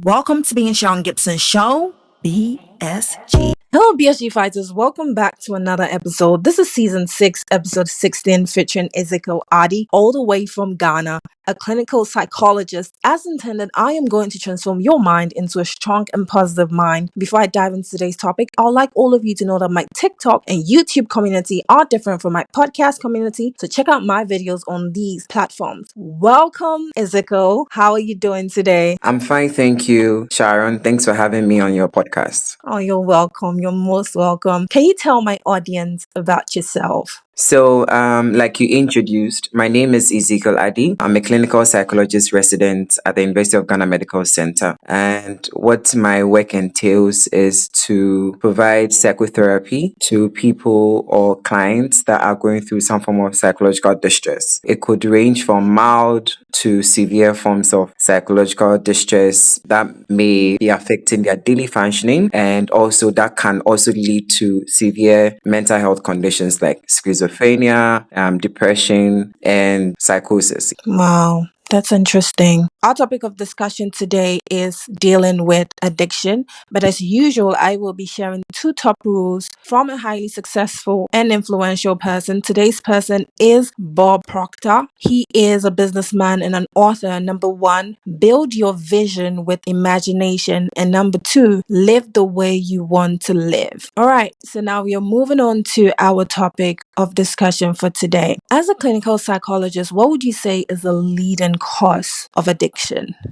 Welcome to BSG Show, BSG. Hello, BSG Fighters. Welcome back to another episode. This is season 6, episode 16, featuring Ezekiel Addy, all the way from Ghana, a clinical psychologist. As intended, I am going to transform your mind into a strong and positive mind. Before I dive into today's topic, I would like all of you to know that my TikTok and YouTube community are different from my podcast community, so check out my videos on these platforms. Welcome, Ezekiel. How are you doing today? I'm fine, thank you, Sharon. Thanks for having me on your podcast. Oh, you're welcome. You're most welcome. Can you tell my audience about yourself? So, like you introduced, my name is Ezekiel Addy. I'm a clinical psychologist resident at the University of Ghana Medical Center. And what my work entails is to provide psychotherapy to people or clients that are going through some form of psychological distress. It could range from mild to severe forms of psychological distress that may be affecting their daily functioning, and also that can also lead to severe mental health conditions like schizophrenia, depression, and psychosis. Wow, that's interesting. Our topic of discussion today is dealing with addiction, but as usual, I will be sharing 2 top rules from a highly successful and influential person. Today's person is Bob Proctor. He is a businessman and an author. Number 1, build your vision with imagination. And number 2, live the way you want to live. All right, so now we are moving on to our topic of discussion for today. As a clinical psychologist, what would you say is the leading cause of addiction?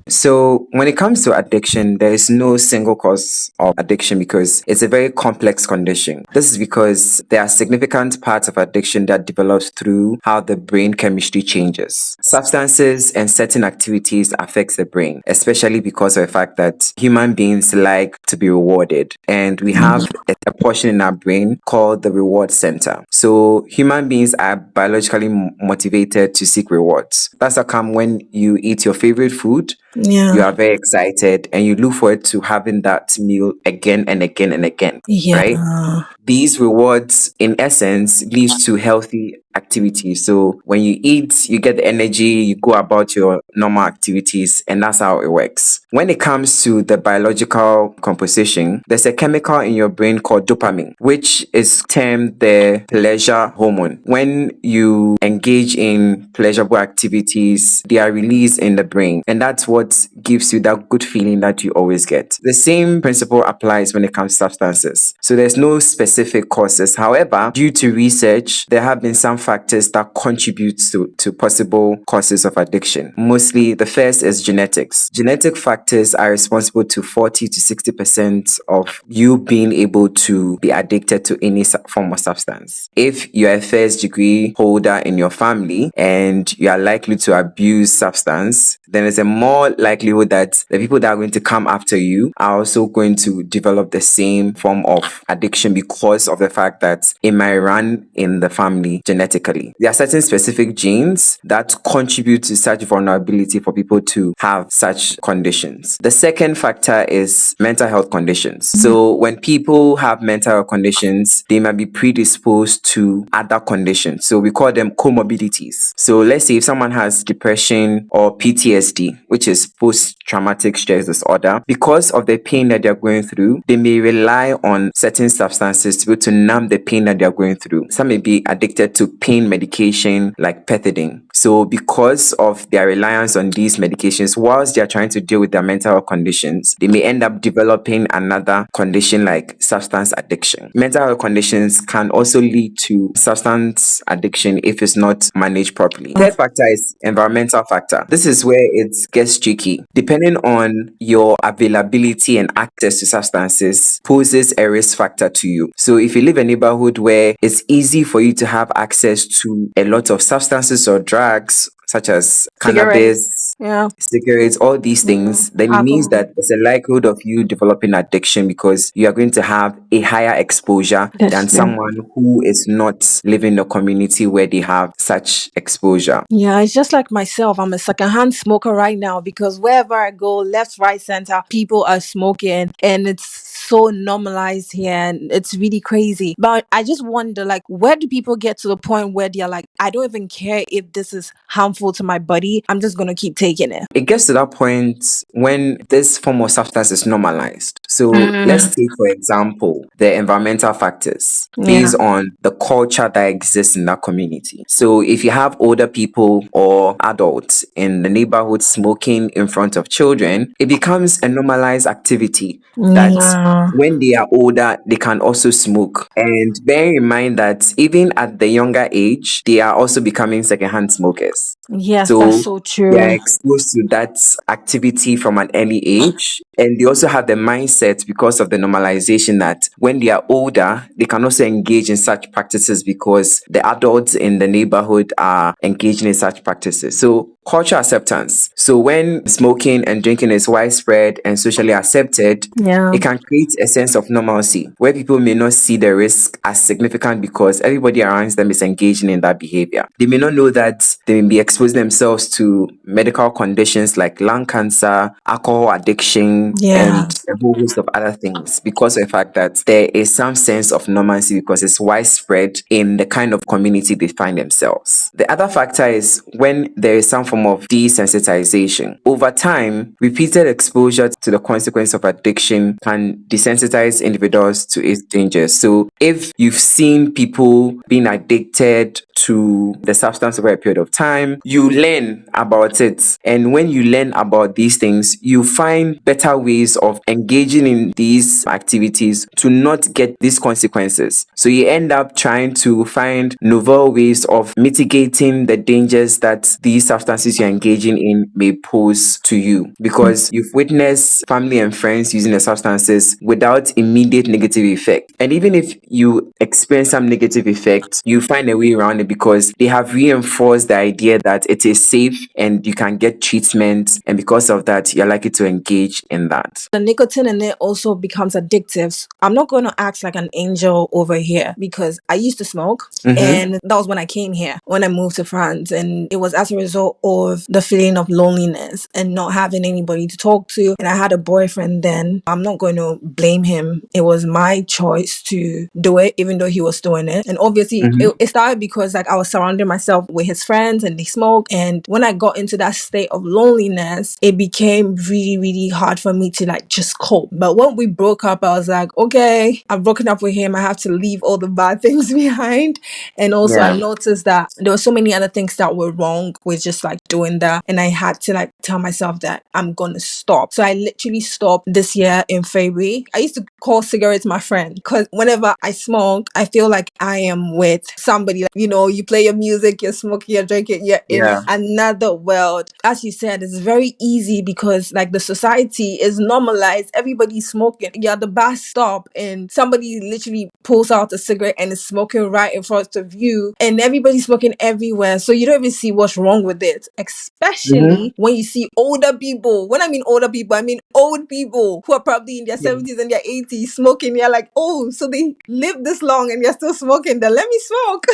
So, when it comes to addiction, there is no single cause of addiction because it's a very complex condition. This is because there are significant parts of addiction that develops through how the brain chemistry changes. Substances and certain activities affect the brain, especially because of the fact that human beings like to be rewarded. And we have a portion in our brain called the reward center. So, human beings are biologically motivated to seek rewards. That's how come when you eat your favorite food, you are very excited and you look forward to having that meal again and again and again, right? These rewards, in essence, leads to healthy activity. So when you eat, you get the energy, you go about your normal activities, and that's how it works. When it comes to the biological composition, there's a chemical in your brain called dopamine, which is termed the pleasure hormone. When you engage in pleasurable activities, they are released in the brain, and that's what gives you that good feeling that you always get. The same principle applies when it comes to substances. So there's no specific causes. However, due to research, there have been some factors that contribute to possible causes of addiction. Mostly, the first is genetics. Genetic factors are responsible to 40 to 60% of you being able to be addicted to any form of substance. If you're a first degree holder in your family and you are likely to abuse substance, then there's a more likelihood that the people that are going to come after you are also going to develop the same form of addiction because of the fact that it might run in the family genetically. There are certain specific genes that contribute to such vulnerability for people to have such conditions. The second factor is mental health conditions. So when people have mental health conditions, they might be predisposed to other conditions. So we call them comorbidities. So let's say if someone has depression or PTSD, which is post-traumatic stress disorder, because of the pain that they're going through, they may rely on certain substances to be able to numb the pain that they're going through. Some may be addicted to pain medication like pethidine. So because of their reliance on these medications, whilst they're trying to deal with their mental health conditions, they may end up developing another condition like substance addiction. Mental health conditions can also lead to substance addiction if it's not managed properly. Third factor is environmental factor. This is where it gets tricky. Depending on your availability and access to substances poses a risk factor to you. So if you live in a neighborhood where it's easy for you to have access to a lot of substances or drugs, such as cannabis, cigarettes, all these things, then it means that there's a likelihood of you developing addiction because you are going to have a higher exposure than someone who is not living in a community where they have such exposure. Yeah, it's just like myself. I'm a secondhand smoker right now because wherever I go, left, right, center, people are smoking, and it's so normalized here, and it's really crazy. But I just wonder, like, where do people get to the point where they're like, I don't even care if this is harmful to my body, I'm just gonna keep taking it? It gets to that point when this form of substance is normalized. So let's take, for example, the environmental factors based on the culture that exists in that community. So if you have older people or adults in the neighborhood smoking in front of children, it becomes a normalized activity that when they are older, they can also smoke. And bear in mind that even at the younger age, they are also becoming secondhand smokers. Yes, So that's so they are true. exposed to that activity from an early age. And they also have the mindset because of the normalization that when they are older, they can also engage in such practices because the adults in the neighborhood are engaging in such practices. So cultural acceptance. So when smoking and drinking is widespread and socially accepted, Yeah. it can create a sense of normalcy where people may not see the risk as significant because everybody around them is engaging in that behavior. They may not know that they may be exposing themselves to medical conditions like lung cancer, alcohol addiction, Yeah. and a whole host of other things because of the fact that there is some sense of normalcy because it's widespread in the kind of community they find themselves. The other factor is when there is some form of desensitization. Over time, repeated exposure to the consequence of addiction can desensitize individuals to its dangers. So if you've seen people being addicted to the substance over a period of time, you learn about it. And when you learn about these things, you find better ways of engaging in these activities to not get these consequences. So you end up trying to find novel ways of mitigating the dangers that these substances you're engaging in may pose to you because you've witnessed family and friends using the substances without immediate negative effect. And even if you experience some negative effect, you find a way around it because they have reinforced the idea that it is safe and you can get treatment, and because of that you're likely to engage in that. The nicotine in it also becomes addictive. I'm not going to act like an angel over here because I used to smoke, and that was when I came here, when I moved to France, and it was as a result of the feeling of loneliness and not having anybody to talk to. And I had a boyfriend then. I'm not going to blame him. It was my choice to do it, even though he was doing it. And obviously it started because like I was surrounding myself with his friends and they smoke. And when I got into that state of loneliness, it became really, really hard for me to like just cope. But when we broke up, I was like, okay, I've broken up with him. I have to leave all the bad things behind. And also I noticed that there were so many other things that were wrong with just like doing that. And I had to like tell myself that I'm gonna stop. So I literally stopped this year in February. I used to call cigarettes my friend because whenever I smoke, I feel like I am with somebody. Like, you know, you play your music, you're smoking, you're drinking, you're in another world. As you said, it's very easy because like the society is normalized. Everybody's smoking. You're at the bus stop and somebody literally pulls out a cigarette and is smoking right in front of you, and everybody's smoking everywhere. So you don't even see what's wrong with it, especially when you see older people. When I mean older people, I mean old people who are probably in their 70s and their 80s smoking. You're like, oh, so they lived this long and you're still smoking. Then let me smoke.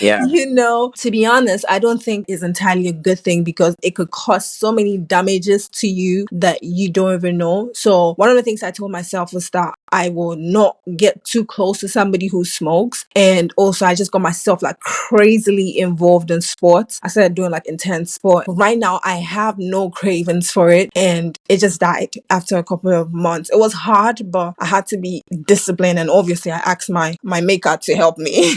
You know, to be honest, I don't think it's entirely a good thing because it could cause so many damages to you that you don't even know. So one of the things I told myself was that I will not get too close to somebody who smokes. And also I just got myself like crazily involved in sports. I started doing like intense sport. Right now I have no cravings for it, and it just died after a couple of months. It was hard, but I had to be disciplined, and obviously I asked my maker to help me.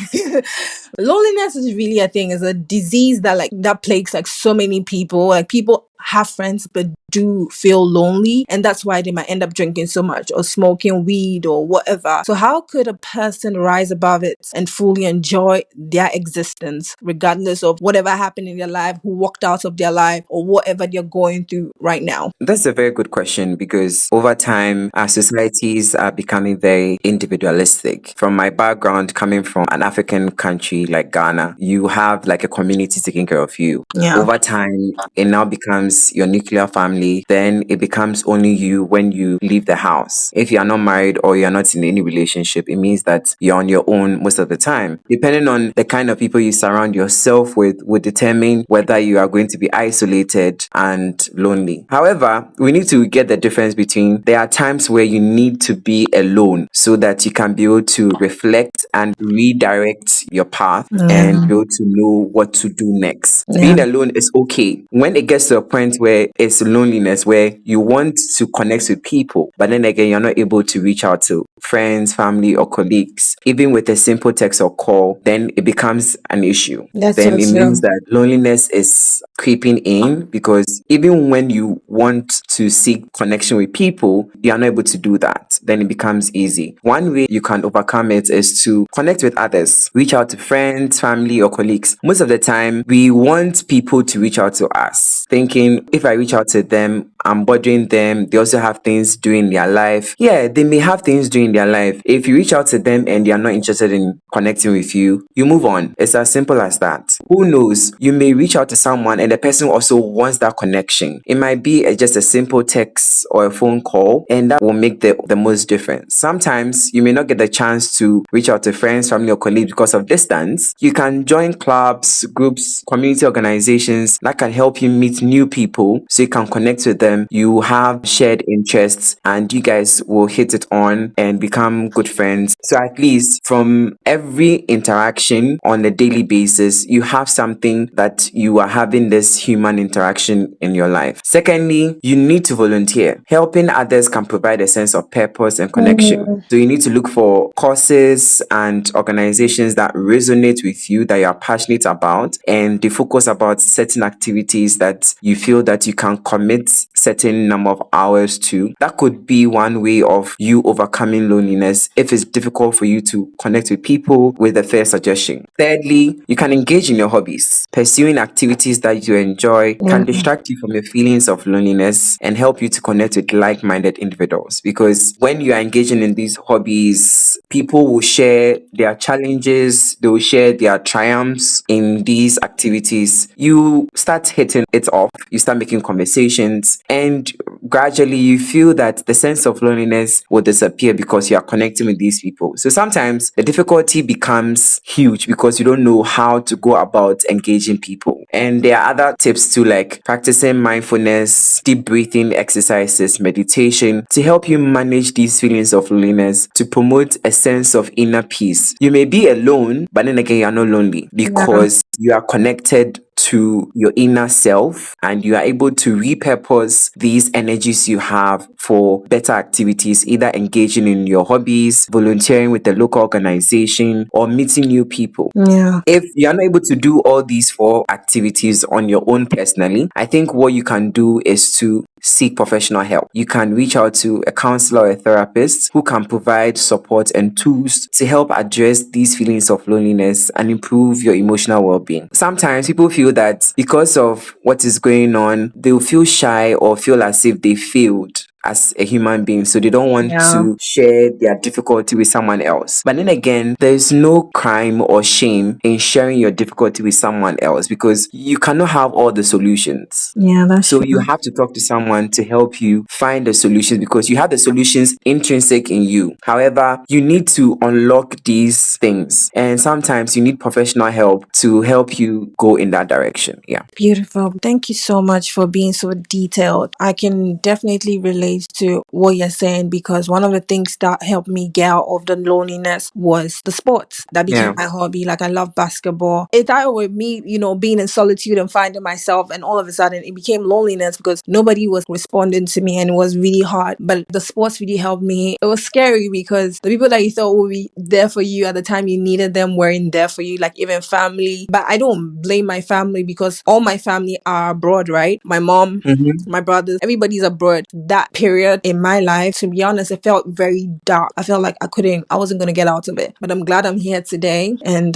Loneliness is really a thing. It's a disease that plagues like so many people. Like people have friends but do feel lonely, and that's why they might end up drinking so much or smoking weed or whatever. So how could a person rise above it and fully enjoy their existence regardless of whatever happened in their life, who walked out of their life, or whatever they're going through right now? That's a very good question because over time, our societies are becoming very individualistic. From my background, coming from an African country, country like Ghana, you have like a community taking care of you. Yeah. Over time, it now becomes your nuclear family. Then it becomes only you when you leave the house. If you are not married or you are not in any relationship, it means that you're on your own most of the time. Depending on the kind of people you surround yourself with would determine whether you are going to be isolated and lonely. However, we need to get the difference between there are times where you need to be alone so that you can be able to reflect and redirect your path and be able to know what to do next. Being alone is okay. When it gets to a point where it's loneliness, where you want to connect with people, but then again, you're not able to reach out to friends, family, or colleagues, even with a simple text or call, then it becomes an issue. That's Then it so means true. that loneliness is creeping in, because even when you want to seek connection with people, you are not able to do that. Then it becomes easy. One way you can overcome it is to connect with others, reach out to friends, family, or colleagues. Most of the time, we want people to reach out to us, thinking if I reach out to them, I'm bothering them. They also have things doing in their life. Yeah, they may have things doing in their life. If you reach out to them and they are not interested in connecting with you, you move on. It's as simple as that. Who knows? You may reach out to someone and the person also wants that connection. It might be just a simple text or a phone call, and that will make the most difference. Sometimes you may not get the chance to reach out to friends, family, or colleagues because of distance. You can join clubs, groups, community organizations that can help you meet new people so you can connect with them. You have shared interests and you guys will hit it on and become good friends. So at least from every interaction on a daily basis, you have something that you are having this human interaction in your life. Secondly, you need to volunteer. Helping others can provide a sense of purpose and connection. So you need to look for causes and organizations that resonate with you, that you are passionate about, and they focus about certain activities that you feel that you can commit certain number of hours to. That could be one way of you overcoming loneliness if it's difficult for you to connect with people, with a fair suggestion. Thirdly, you can engage in your hobbies. Pursuing activities that you enjoy can distract you from your feelings of loneliness and help you to connect with like-minded individuals, because when you are engaging in these hobbies, people will share their challenges, they will share their triumphs in these activities. You start hitting it off, you start making conversations, and gradually you feel that the sense of loneliness will disappear because you are connecting with these people. So sometimes the difficulty becomes huge because you don't know how to go about engaging people. And there are other tips too, like practicing mindfulness, deep breathing exercises, meditation, to help you manage these feelings of loneliness, to promote a sense of inner peace. You may be alone, but then again, you are not lonely because you are connected to your inner self and you are able to repurpose these energies you have for better activities, either engaging in your hobbies, volunteering with a local organization, or meeting new people. If you're not able to do all these four activities on your own personally, I think what you can do is to seek professional help. You can reach out to a counselor or a therapist who can provide support and tools to help address these feelings of loneliness and improve your emotional well-being. Sometimes people feel that because of what is going on, they'll feel shy or feel as if they failed as a human being, so they don't want to share their difficulty with someone else. But then again, there's no crime or shame in sharing your difficulty with someone else, because you cannot have all the solutions. So you have to talk to someone to help you find the solutions, because you have the solutions intrinsic in you. However, you need to unlock these things, and sometimes you need professional help to help you go in that direction. Yeah. Beautiful. Thank you so much for being so detailed. I can definitely relate to what you're saying, because one of the things that helped me get out of the loneliness was the sports. That became my hobby. Like, I love basketball. It started with me, being in solitude and finding myself, and all of a sudden it became loneliness because nobody was responding to me and it was really hard. But the sports really helped me. It was scary because the people that you thought would be there for you at the time you needed them weren't there for you, like even family. But I don't blame my family because all my family are abroad, right? My mom, my brothers, everybody's abroad. That period in my life, to be honest, it felt very dark. I felt like I wasn't going to get out of it. But I'm glad I'm here today. And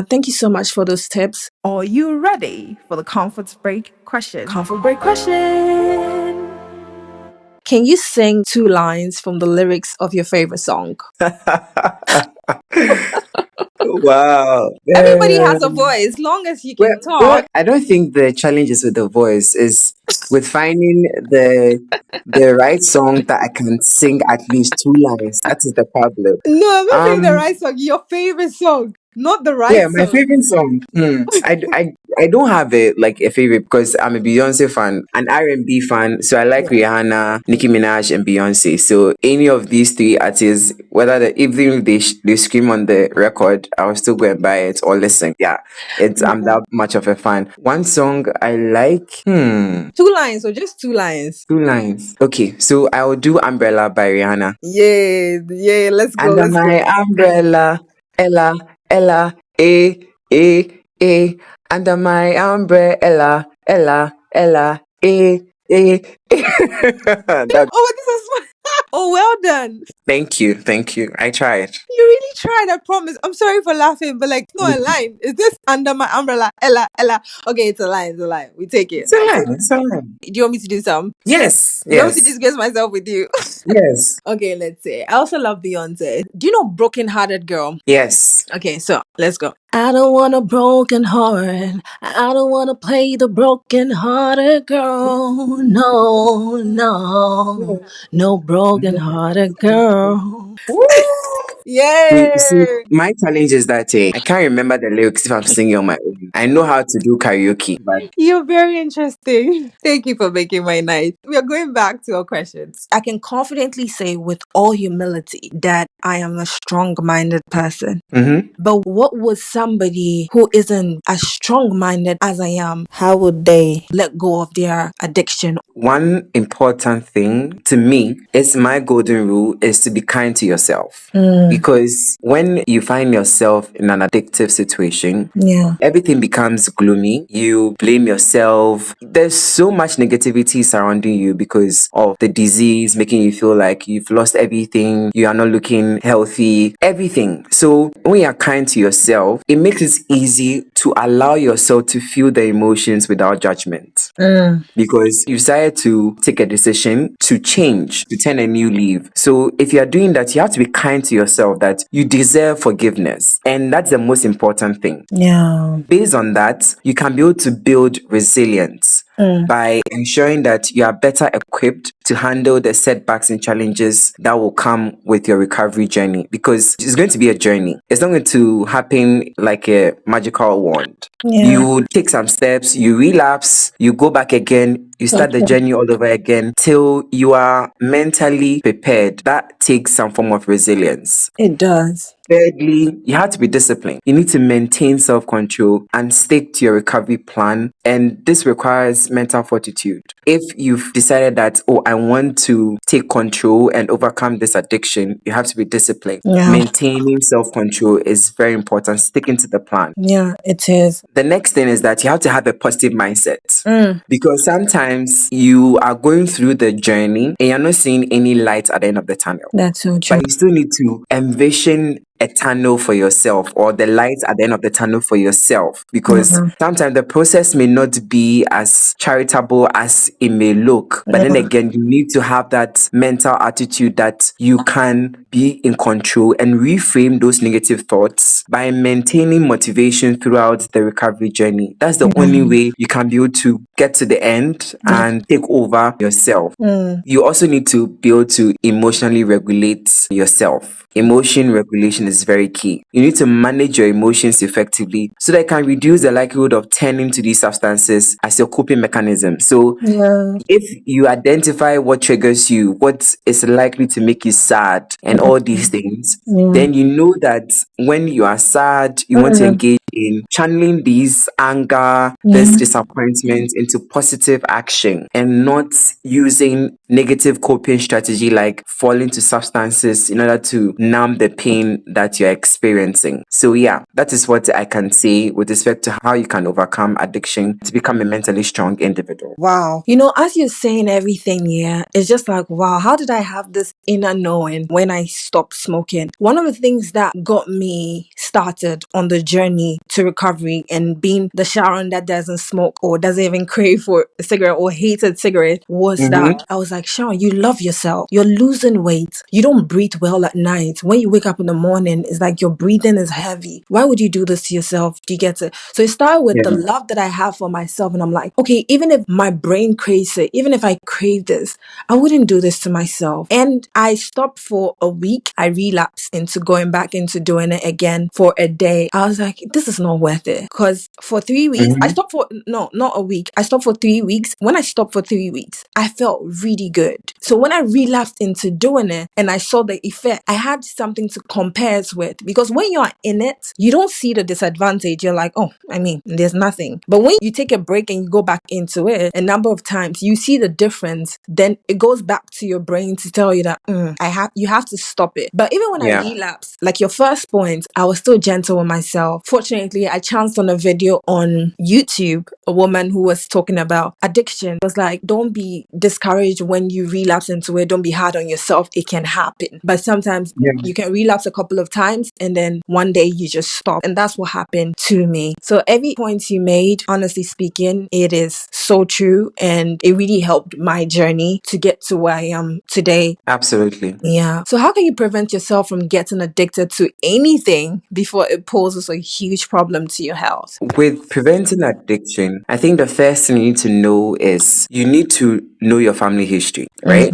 thank you so much for those tips. Are you ready for the comfort break question? Comfort break question. Can you sing 2 lines from the lyrics of your favorite song? Wow. Everybody has a voice, long as you Well, can talk. I don't think the challenge is with the voice, is with finding the right song that I can sing at least 2 lines. That is the problem. No, I'm not saying the Um, right song. Your favorite song, not the yeah, right my song. favorite song. I don't have a favorite because I'm a Beyonce fan, an R&B fan. So I like Yeah. Rihanna, Nicki Minaj, and Beyonce. So any of these three artists, whether even if they scream on the record, I'll still go and buy it or listen. Yeah, I'm Yeah. that much of a fan. One song I like. 2 lines or just 2 lines? 2 lines. Okay, so I will do Umbrella by Rihanna. Yeah, yeah. Let's go. Under Let's my go. umbrella, Ella, Ella, under my umbrella, Ella, Ella, that, Oh, this is smart. Oh, well done. thank you. I tried. You really tried, I promise. I'm sorry for laughing, but like, it's not a line. Is this under my umbrella? Ella, Ella. Okay, it's a line. It's a line. We take it. It's a line. It's a line. Do you want me to do some? Yes, Do you want me to yes, disgrace myself with you? yes, Okay, let's see. I also love Beyonce. Do you know Broken Hearted Girl? yes. Okay, so let's go. I don't want a broken heart. I don't want to play the broken hearted girl. No, no, no broken hearted girl. Woo! See, Yay! my challenge is that I can't remember the lyrics if I'm singing on my own. I know how to do karaoke, but You're very interesting. Thank you for making my night. We are going back to our questions. I can confidently say with all humility that I am a strong minded person. Mhm. But what would somebody who isn't as strong minded as I am, how would they let go of their addiction? One important thing to me is my golden rule is to be kind to yourself. Because when you find yourself in an addictive situation, Yeah. everything becomes gloomy. You blame yourself. There's so much negativity surrounding you because of the disease, making you feel like you've lost everything. You are not looking healthy, everything. So when you're kind to yourself, it makes it easy to allow yourself to feel the emotions without judgment. Because you decided to take a decision to change, to turn a new leaf. So if you are doing that, you have to be kind to yourself that you deserve forgiveness. And that's the most important thing. Yeah. Based on that, you can be able to build resilience by ensuring that you are better equipped to handle the setbacks and challenges that will come with your recovery journey, because it's going to be a journey. It's not going to happen like a magical wand. Yeah. You take some steps, you relapse, you go back again, you start the journey all over again till you are mentally prepared. That takes some form of resilience. It does. Thirdly, you have to be disciplined. You need to maintain self-control and stick to your recovery plan. And this requires mental fortitude. If you've decided that, oh, I want to take control and overcome this addiction, you have to be disciplined. Yeah. Maintaining self-control is very important. Sticking to the plan. Yeah, it is. The next thing is that you have to have a positive mindset. Because sometimes you are going through the journey and you're not seeing any light at the end of the tunnel. That's so true. But you still need to envision a tunnel for yourself, or the light at the end of the tunnel for yourself, because sometimes the process may not be as charitable as it may look. But then again, you need to have that mental attitude that you can be in control and reframe those negative thoughts by maintaining motivation throughout the recovery journey. That's the only way you can be able to get to the end and take over yourself. You also need to be able to emotionally regulate yourself. Emotion regulation is very key. You need to manage your emotions effectively so that it can reduce the likelihood of turning to these substances as your coping mechanism. So if you identify what triggers you, what is likely to make you sad, and all these things, then you know that when you are sad, you want to engage in channeling these anger, this disappointment into positive action, and not using negative coping strategy like falling to substances in order to numb the pain that you're experiencing. So yeah, that is what I can say with respect to how you can overcome addiction to become a mentally strong individual. Wow. You know, as you're saying everything, yeah, it's just like, wow, how did I have this inner knowing when I stopped smoking. One of the things that got me started on the journey to recovery and being the Sharon that doesn't smoke or doesn't even crave for a cigarette or hated cigarette was Mm-hmm. that I was like, Sharon, you love yourself. You're losing weight. You don't breathe well at night. When you wake up in the morning, it's like your breathing is heavy. Why would you do this to yourself? Do you get it? So it started with the Yeah. love that I have for myself. And I'm like, okay, even if my brain craves it, even if I crave this, I wouldn't do this to myself. And I stopped for a week. I relapsed into going back into doing it again for a day. I was like, this is not worth it. Because for 3 weeks, I Mm-hmm. stopped for, no, not a week. I stopped for 3 weeks. When I stopped for 3 weeks, I felt really good. So when I relapsed into doing it and I saw the effect, I had something to compare it with. Because when you're in it, you don't see the disadvantage. You're like, oh, I mean, there's nothing. But when you take a break and you go back into it a number of times, you see the difference. Then it goes back to your brain to tell you that you have to stop it. But even when I Yeah. relapsed, like your first point, I was still gentle with myself. Fortunately, I chanced on a video on YouTube, a woman who was talking about addiction. It was like, don't be discouraged when you relapse into it. Don't be hard on yourself. It can happen. But sometimes Yeah. you can relapse a couple of times and then one day you just stop. And that's what happened to me. So every point you made, honestly speaking, it is so true. And it really helped my journey to get to where I am today. Absolutely. Yeah. So how can you prevent yourself from getting addicted to anything before it poses a huge problem to your health? With preventing addiction, I think the first thing you need to know is you need to know your family history, right?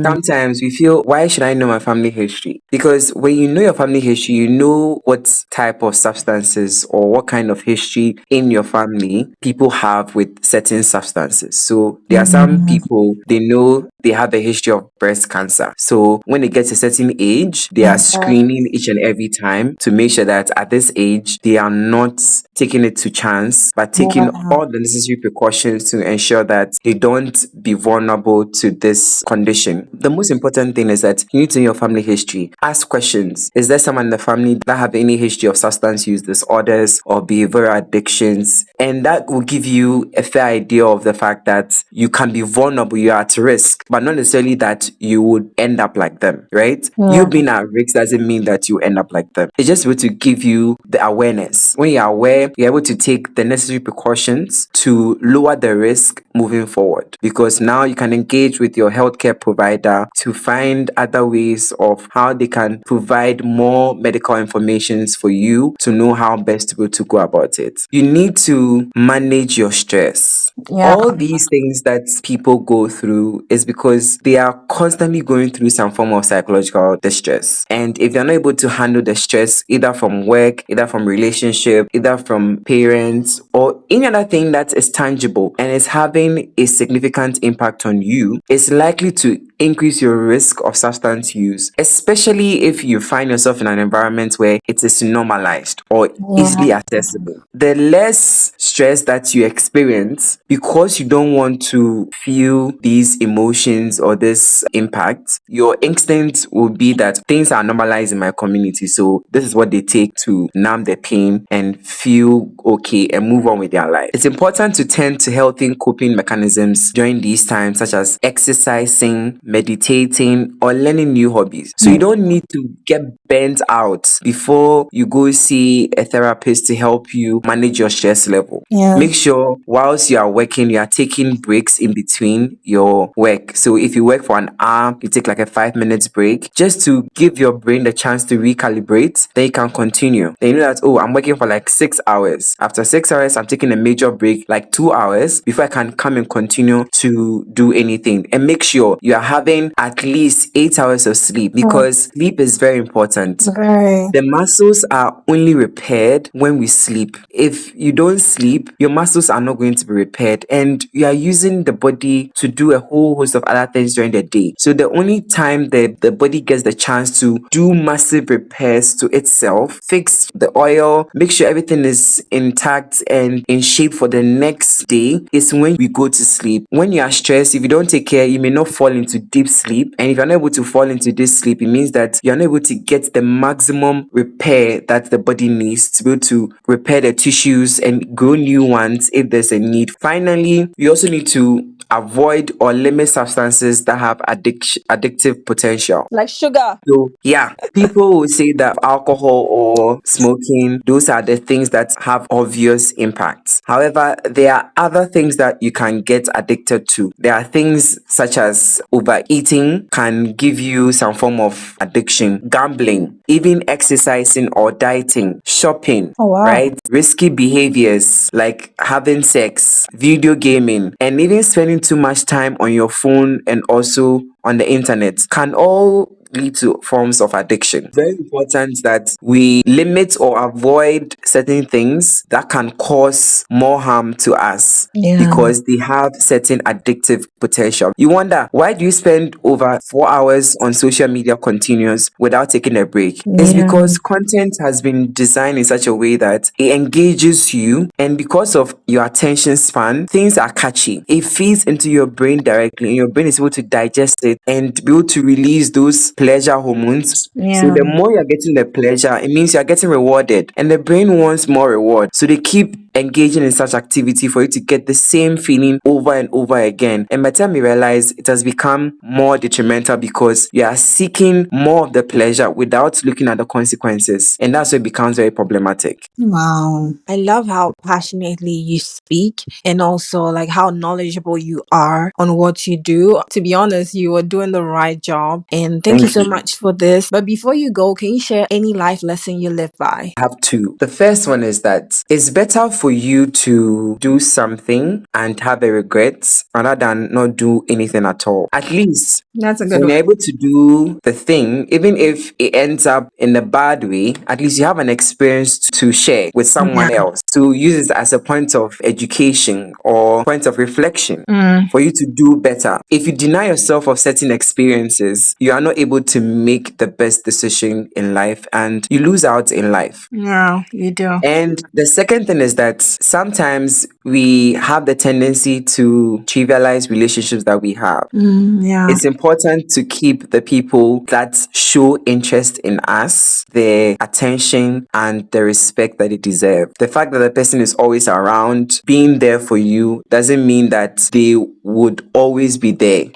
Sometimes we feel, why should I know my family history? Because when you know your family history, you know what type of substances or what kind of history in your family people have with certain substances. So there are some people, they know they have a history of breast cancer. So when they get to a certain age, they are screening each and every time to make sure that at this age, they are not taking it to chance, but taking all the necessary precautions to ensure that they don't be vulnerable to this condition. The most important thing is that you need to know your family history. Ask questions. Is there someone in the family that have any history of substance use disorders or behavioral addictions? And that will give you a fair idea of the fact that you can be vulnerable, you are at risk, but not necessarily that you would end up like them, right? You being at risk doesn't mean that you end up like them. It's just able to give you the awareness. When you're aware, you're able to take the necessary precautions to lower the risk moving forward, because now you can engage with your healthcare provider to find other ways of how they can provide more medical information for you to know how best to go about it. You need to manage your stress. All these things that people go through is because they are constantly going through some form of psychological distress. And if they're not able to handle the stress, either from work, either from relationship, either from parents, or any other thing that is tangible and is having a significant impact on you, it's likely to increase your risk of substance use, especially if you find yourself in an environment where it is normalized or easily accessible. The less stress that you experience, because you don't want to feel these emotions or this impact, your instinct will be that things are normalized in my community, so this is what they take to numb the pain and feel okay and move on with their life. It's important to tend to healthy coping mechanisms during these times, such as exercising, meditating, or learning new hobbies. So you don't need to get burnt out before you go see a therapist to help you manage your stress level. Make sure whilst you are working, you are taking breaks in between your work. So if you work for an hour, you take like a 5 minutes break just to give your brain the chance to recalibrate. Then you can continue. Then you know that, oh, I'm working for like 6 hours. After 6 hours, I'm taking a major break, like 2 hours, before I can come and continue to do anything. And make sure you are having at least 8 hours of sleep, because sleep is very important. The muscles are only repaired when we sleep. If you don't sleep, your muscles are not going to be repaired, and you are using the body to do a whole host of other things during the day. So the only time the body gets the chance to do massive repairs to itself, fix the oil, make sure everything is intact and in shape for the next day, is when we go to sleep. When you are stressed, if you don't take care, you may not fall into deep sleep. And if you're not able to fall into this sleep, it means that you're not able to get the maximum repair that the body needs to be able to repair the tissues and grow new ones if there's a need. Finally, you also need to avoid or limit substances that have addictive potential. Like sugar. So, yeah, people will say that alcohol or smoking, those are the things that have obvious impacts. However, there are other things that you can get addicted to. There are things such as overeating can give you some form of addiction, gambling, even exercising or dieting, shopping, Oh, wow. right? Risky behaviors like having sex, video gaming, and even spending too much time on your phone and also on the internet can all lead to forms of addiction. Very important that we limit or avoid certain things that can cause more harm to us because they have certain addictive potential. You wonder, why do you spend over 4 hours on social media continuous without taking a break? It's because content has been designed in such a way that it engages you, and because of your attention span, things are catchy. It feeds into your brain directly, and your brain is able to digest it and be able to release those pleasure hormones. So the more you're getting the pleasure, it means you're getting rewarded, and the brain wants more reward. So they keep engaging in such activity for you to get the same feeling over and over again. And by the time you realize, it has become more detrimental because you are seeking more of the pleasure without looking at the consequences. And that's where it becomes very problematic. Wow. I love how passionately you speak and also like how knowledgeable you are on what you do. To be honest, you are doing the right job. And thank you so much for this. But before you go, can you share any life lesson you live by? I have two. The first one is that it's better for you to do something and have a regret rather than not do anything at all. At least That's a good when you're one. able to do the thing, even if it ends up in a bad way, at least you have an experience to share with someone else, to use it as a point of education or point of reflection for you to do better. If you deny yourself of certain experiences, you are not able to make the best decision in life and you lose out in life. Yeah, you do. And the second thing is that sometimes we have the tendency to trivialize relationships that we have. Yeah. It's important to keep the people that show interest in us, their attention and the respect that they deserve. The fact that the person is always around, being there for you, doesn't mean that they would always be there.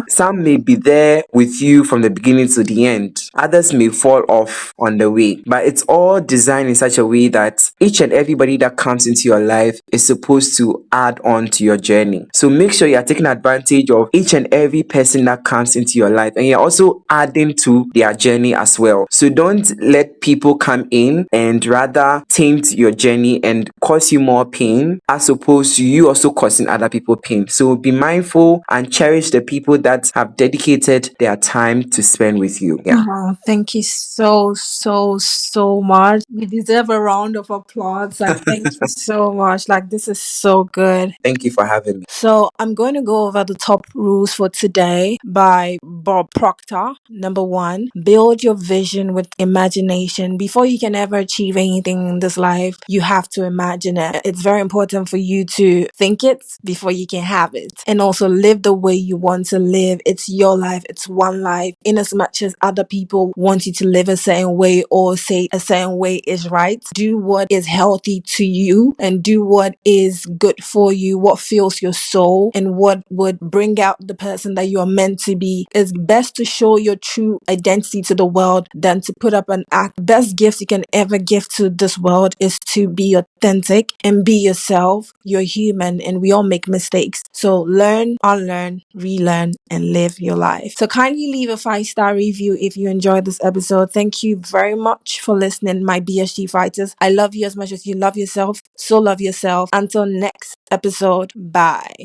Some may be there with you from the beginning to the end. Others may fall off on the way. But it's all designed in such a way that each and everybody that comes into your life is supposed to add on to your journey. So make sure you're taking advantage of each and every person that comes into your life, and you're also adding to their journey as well. So don't let people come in and rather taint your journey and cause you more pain as opposed to you also causing other people pain. So be mindful and cherish the people that have dedicated their time to spend with you. Yeah. Oh, thank you so much. You deserve a round of applause. Like, thank you so much. Like, this is so good. Thank you for having me. So I'm going to go over the top rules for today by Bob Proctor. Number 1, build your vision with imagination. Before you can ever achieve anything in this life, you have to imagine it. It's very important for you to think it before you can have it. And also live the way you want to live. It's your life. It's one life. In as much as other people want you to live a certain way or say a certain way is right, do what is healthy to you and do what is good for you, what fills your soul and what would bring out the person that you are meant to be. It's best to show your true identity to the world than to put up an act. Best gift you can ever give to this world is to be authentic and be yourself. You're human and we all make mistakes. So learn, unlearn, relearn, and live your life. So kindly leave a 5-star review if you enjoyed this episode. Thank you very much for listening, my BSG Fighters. I love you as much as you love yourself. So love yourself. Until next episode. Bye.